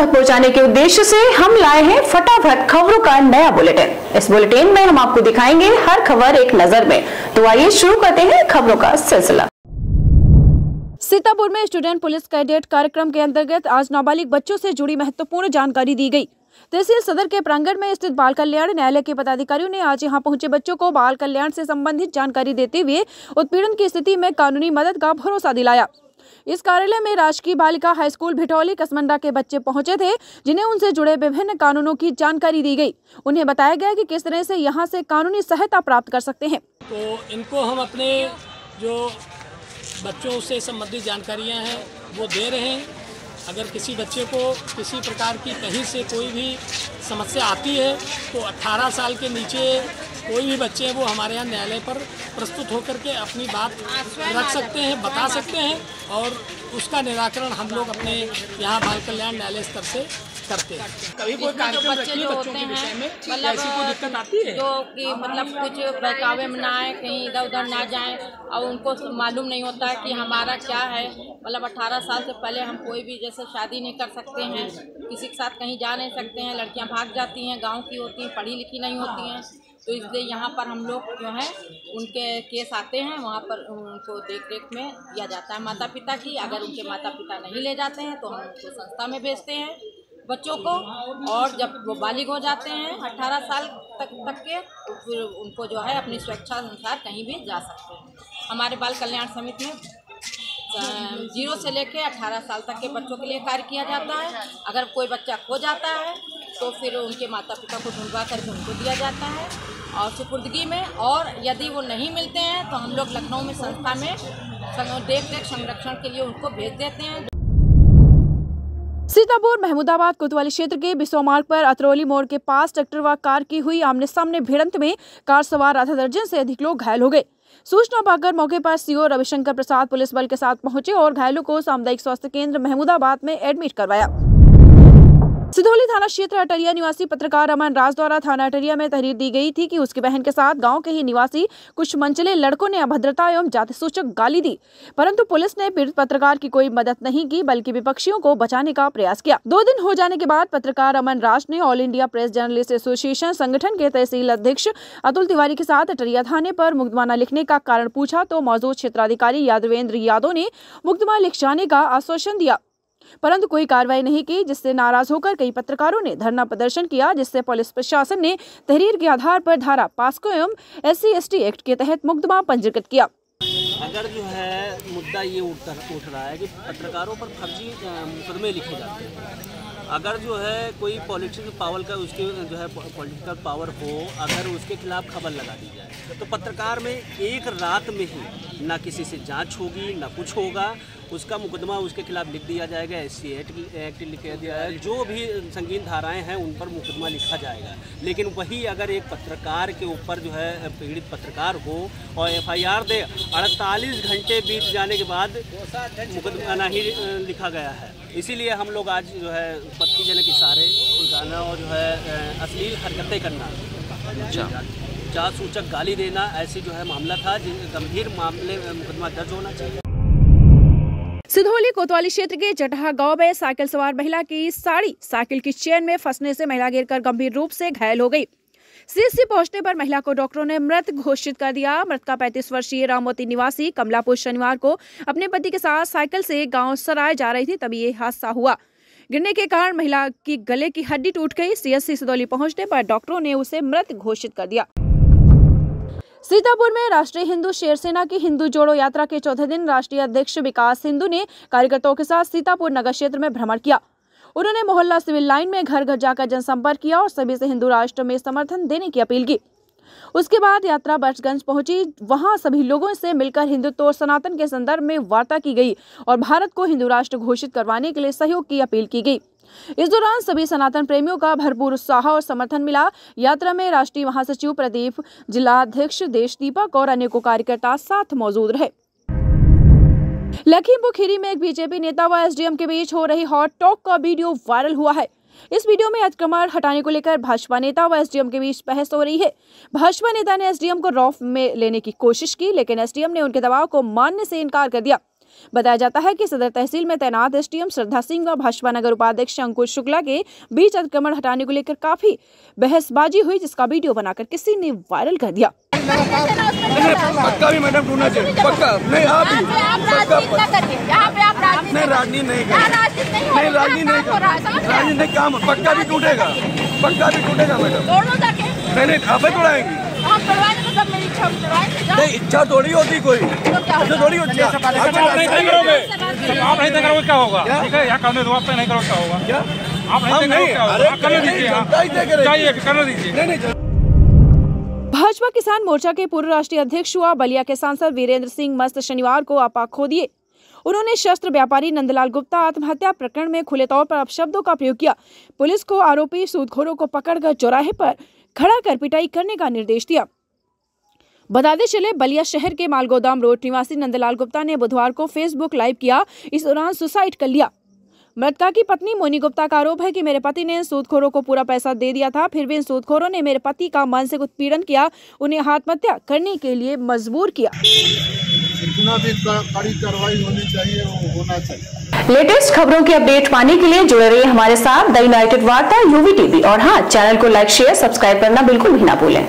तक पहुंचाने के उद्देश्य से हम लाए हैं फटाफट खबरों का नया बुलेटिन। इस बुलेटिन में हम आपको दिखाएंगे हर खबर एक नजर में। तो आइए शुरू करते हैं खबरों का सिलसिला। सीतापुर में स्टूडेंट पुलिस कैडेट कार्यक्रम के अंतर्गत आज नाबालिग बच्चों से जुड़ी महत्वपूर्ण जानकारी दी गई। तहसील सदर के प्रांगण में स्थित बाल कल्याण न्यायालय के पदाधिकारियों ने आज यहां पहुंचे बच्चों को बाल कल्याण से संबंधित जानकारी देते हुए उत्पीड़न की स्थिति में कानूनी मदद का भरोसा दिलाया। इस कार्यालय में राजकीय बालिका हाई स्कूल भिटौली कसमंडा के बच्चे पहुंचे थे, जिन्हें उनसे जुड़े विभिन्न कानूनों की जानकारी दी गई। उन्हें बताया गया कि किस तरह से यहां से कानूनी सहायता प्राप्त कर सकते हैं। तो इनको हम अपने जो बच्चों से संबंधित जानकारियां हैं वो दे रहे हैं। अगर किसी बच्चे को किसी प्रकार की कहीं से कोई भी समस्या आती है तो 18 साल के नीचे कोई भी बच्चे हैं वो हमारे यहाँ न्यायालय पर प्रस्तुत होकर के अपनी बात रख सकते हैं, बता सकते हैं और उसका निराकरण हम लोग अपने यहाँ बाल कल्याण न्यायालय स्तर से करते हैं। कभी कोई कार्यक्रम रखिए बच्चों के विषय में, ऐसी कोई दिक्कत आती है जो कि मतलब कुछ बहकावे में ना आए, कहीं इधर उधर ना जाएं और उनको मालूम नहीं होता है कि हमारा क्या है। मतलब 18 साल से पहले हम कोई भी जैसे शादी नहीं कर सकते हैं, किसी के साथ कहीं जा नहीं सकते हैं, लड़कियां भाग जाती हैं, गांव की होती हैं, पढ़ी लिखी नहीं होती हैं। तो इसलिए यहाँ पर हम लोग जो है उनके केस आते हैं, वहाँ पर उनको देख रेख में दिया जाता है माता पिता की। अगर उनके माता पिता नहीं ले जाते हैं तो हम उनको संस्था में भेजते हैं बच्चों को, और जब वो बालिग हो जाते हैं 18 साल तक के तो फिर उनको जो है अपनी स्वेच्छा अनुसार कहीं भी जा सकते हैं। हमारे बाल कल्याण समिति में 0 से लेकर 18 साल तक के बच्चों के लिए कार्य किया जाता है। अगर कोई बच्चा खो जाता है तो फिर उनके माता पिता को ढूंढवा करके उनको दिया जाता है और सुपुर्दगी में, और यदि वो नहीं मिलते हैं तो हम लोग लखनऊ में संस्था में देख रेख संरक्षण के लिए उनको भेज देते हैं। सीतापुर महमूदाबाद कोतवाली क्षेत्र के बिसौ मार्ग पर अतरौली मोड़ के पास ट्रैक्टर व कार की हुई आमने सामने भिड़ंत में कार सवार आधा दर्जन से अधिक लोग घायल हो गए। सूचना पाकर मौके पर सीओ रविशंकर प्रसाद पुलिस बल के साथ पहुंचे और घायलों को सामुदायिक स्वास्थ्य केंद्र महमूदाबाद में एडमिट करवाया। सिधौली थाना क्षेत्र अटरिया निवासी पत्रकार अमन राज द्वारा थाना अटरिया में तहरीर दी गई थी कि उसकी बहन के साथ गांव के ही निवासी कुछ मनचले लड़कों ने अभद्रता एवं जाति सूचक गाली दी, परंतु पुलिस ने पीड़ित पत्रकार की कोई मदद नहीं की बल्कि विपक्षियों को बचाने का प्रयास किया। 2 दिन हो जाने के बाद पत्रकार अमन राज ने all India press journalist association संगठन के तहसील अध्यक्ष अतुल तिवारी के साथ अटरिया थाने पर मुकदमा लिखने का कारण पूछा तो मौजूद क्षेत्राधिकारी यादवेंद्र यादव ने मुकदमा लिख जाने का आश्वासन दिया, परंतु कोई कार्रवाई नहीं की, जिससे नाराज होकर कई पत्रकारों ने धरना प्रदर्शन किया, जिससे पुलिस प्रशासन ने तहरीर के आधार पर धारा पास्को एवं SC/ST एक्ट के तहत मुकदमा पंजीकृत किया। अगर जो है मुद्दा ये उठ रहा है कि पत्रकारों पर फर्जी मुकदमे लिखे जाते हैं, अगर जो है कोई पॉलिटिकल पावर का उसके जो है पॉलिटिकल पावर हो, अगर उसके खिलाफ खबर लगा दी जाए तो पत्रकार में एक रात में ही ना किसी से जांच होगी ना कुछ होगा, उसका मुकदमा उसके खिलाफ लिख दिया जाएगा, SC एक्ट लिख दिया जाएगा, जो भी संगीन धाराएं हैं उन पर मुकदमा लिखा जाएगा। लेकिन वही अगर एक पत्रकार के ऊपर जो है पीड़ित पत्रकार हो और FIR दे, 48 घंटे बीत जाने के बाद मुकदमा नहीं लिखा गया है। इसीलिए हम लोग आज जो है आपत्तिजनक इशारे उठाना और जो है अश्लील हरकतें करना, जात सूचक गाली देना, ऐसी जो है मामला था, गंभीर मामले में मुकदमा दर्ज होना चाहिए। सिधौली कोतवाली क्षेत्र के जटहा गांव में साइकिल सवार महिला की साड़ी साइकिल की चेन में फंसने से महिला गिरकर गंभीर रूप से घायल हो गई। CHC पहुंचने पर महिला को डॉक्टरों ने मृत घोषित कर दिया। मृतका 35 वर्षीय रामोती निवासी कमलापुर शनिवार को अपने पति के साथ साइकिल से गांव सराय जा रही थी, तभी ये हादसा हुआ। गिरने के कारण महिला की गले की हड्डी टूट गई। CHC सिधौली पहुंचने पर डॉक्टरों ने उसे मृत घोषित कर दिया। सीतापुर में राष्ट्रीय हिंदू शेर सेना की हिंदू जोड़ो यात्रा के चौथे दिन राष्ट्रीय अध्यक्ष विकास हिंदू ने कार्यकर्ताओं के साथ सीतापुर नगर क्षेत्र में भ्रमण किया। उन्होंने मोहल्ला सिविल लाइन में घर घर जाकर जनसंपर्क किया और सभी से हिंदू राष्ट्र में समर्थन देने की अपील की। उसके बाद यात्रा बर्चगंज पहुंची। वहां सभी लोगों से मिलकर हिंदुत्व और सनातन के संदर्भ में वार्ता की गई और भारत को हिंदू राष्ट्र घोषित करवाने के लिए सहयोग की अपील की गई। इस दौरान सभी सनातन प्रेमियों का भरपूर उत्साह और समर्थन मिला। यात्रा में राष्ट्रीय महासचिव प्रदीप, जिला अध्यक्ष देश दीपक और अनेकों कार्यकर्ता साथ मौजूद रहे। लखीमपुर खीरी में एक बीजेपी नेता व SDM के बीच हो रही हॉट टॉक का वीडियो वायरल हुआ है। इस वीडियो में अतिक्रमण हटाने को लेकर भाजपा नेता व SDM के बीच बहस हो रही है। भाजपा नेता ने SDM को रौफ में लेने की कोशिश की, लेकिन SDM ने उनके दबाव को मानने से इनकार कर दिया। बताया जाता है कि सदर तहसील में तैनात एसडीएम श्रद्धा सिंह और भाजपा नगर उपाध्यक्ष अंकुश शुक्ला के बीच अतिक्रमण हटाने को लेकर काफी बहसबाजी हुई, जिसका वीडियो बनाकर किसी ने वायरल कर दिया। पक्का भी मैडम ढूंढना चाहिए, पक्का नहीं आप भी नहीं राजनीति नहीं नहीं राजनीति नहीं काम पक्का भी टूटेगा मैडम। नहीं आप तोड़ाएंगी नहीं, इच्छा थोड़ी होती कोई थोड़ी होती है। आप नहीं करोगे क्या होगा? ठीक है, यहाँ करने दो, आप नहीं करोगे क्या होगा? क्या आप नहीं करने दीजिए। भाजपा किसान मोर्चा के पूर्व राष्ट्रीय अध्यक्ष हुआ बलिया के सांसद वीरेंद्र सिंह मस्त शनिवार को आपा खो दिए। उन्होंने शस्त्र व्यापारी नंदलाल गुप्ता आत्महत्या प्रकरण में खुले तौर पर अपशब्दों का प्रयोग किया। पुलिस को आरोपी सूदखोरों को पकड़कर चौराहे पर खड़ा कर पिटाई करने का निर्देश दिया। बताते चले, बलिया शहर के मालगोदाम रोड निवासी नंदलाल गुप्ता ने बुधवार को फेसबुक लाइव किया। इस दौरान सुसाइड कर लिया। मृतका की पत्नी मोनी गुप्ता का आरोप है कि मेरे पति ने सूदखोरों को पूरा पैसा दे दिया था, फिर भी इन सूदखोरों ने मेरे पति का मानसिक उत्पीड़न किया, उन्हें आत्महत्या करने के लिए मजबूर किया। जितना भी कड़ी कार्रवाई होनी चाहिए वो होना चाहिए। लेटेस्ट खबरों की अपडेट पाने के लिए जुड़े रहिए हमारे साथ द यूनाइटेड वार्ता UV TV और हाँ, चैनल को लाइक शेयर सब्सक्राइब करना बिल्कुल भी ना भूलें।